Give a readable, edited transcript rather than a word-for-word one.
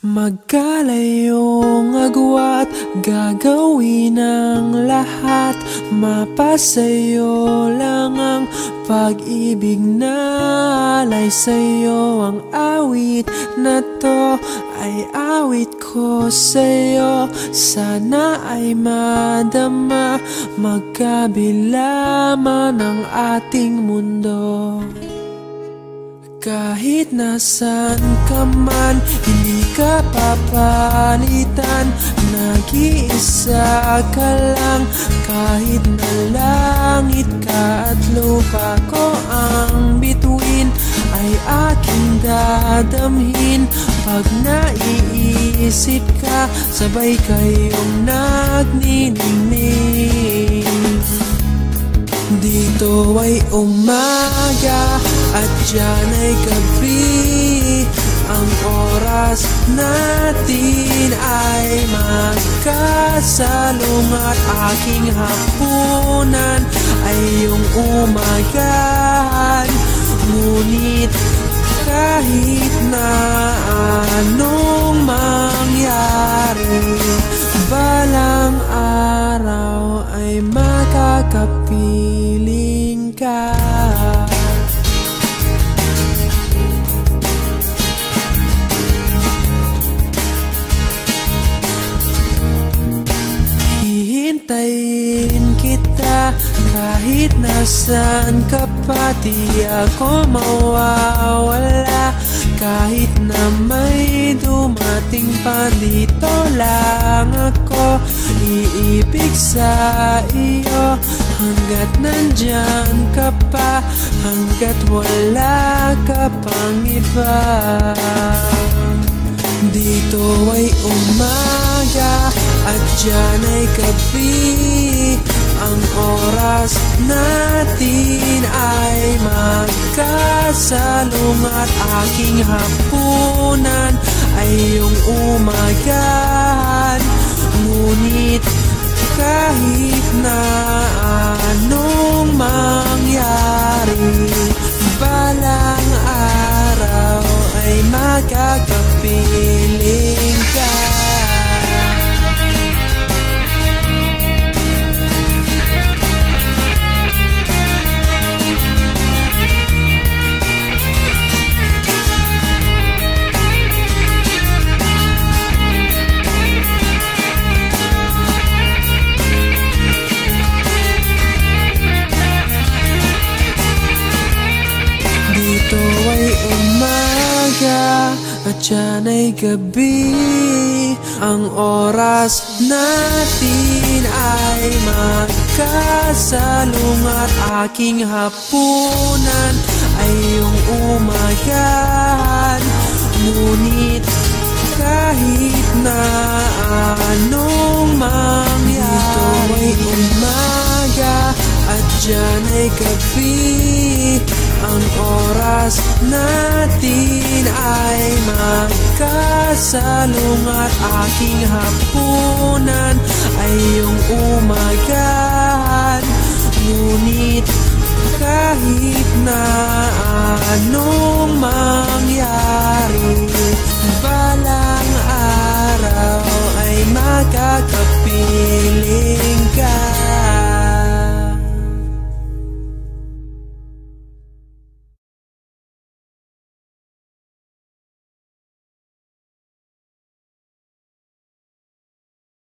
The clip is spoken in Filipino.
Magkalayong agwat, gagawin ang lahat. Mapasayo lang ang pag-ibig na alay sa'yo. Ang awit na to ay awit ko sa'yo. Sana ay madama, magkabila man ang ating mundo. Kahit nasan ka man, hindi ka papalitan. Nag-iisa ka lang, kahit na langit ka at lupa ko ang bituin, ay aking dadamhin. Pag naiisip ka, sabay kayong nagniningning. Dito ay umaga at diyan ay gabi. Ang oras natin ay magkasalungat. Aking hapunan ay iyong umagahan. Ngunit kahit na anong mangyari, balang araw ay makakapiling ka. Hihintayin kita kahit nasan ka pa. Di ako mawawala kahit na may dumating pa. Dito lang ako iibig sa iyo hanggat nandyan ka pa, hanggat wala ka pang iba. Dito ay umaga at diyan ay gabi. Ang oras natin ay magkasalungat. Aking hapunan ay iyong umagahan. Ngunit kahit na anong mangyari, balang araw ay makakapiling ka. Dito ay umaga at diyan ay gabi. Ang oras natin ay magkasalungat. Aking hapunan ay iyong umagahan. Ngunit kahit na anong mangyari, dito ay umaga at diyan ay gabi. Ang oras natin ay magkasalungat. Aking hapunan ay iyong umagahan. Ngunit kahit na ano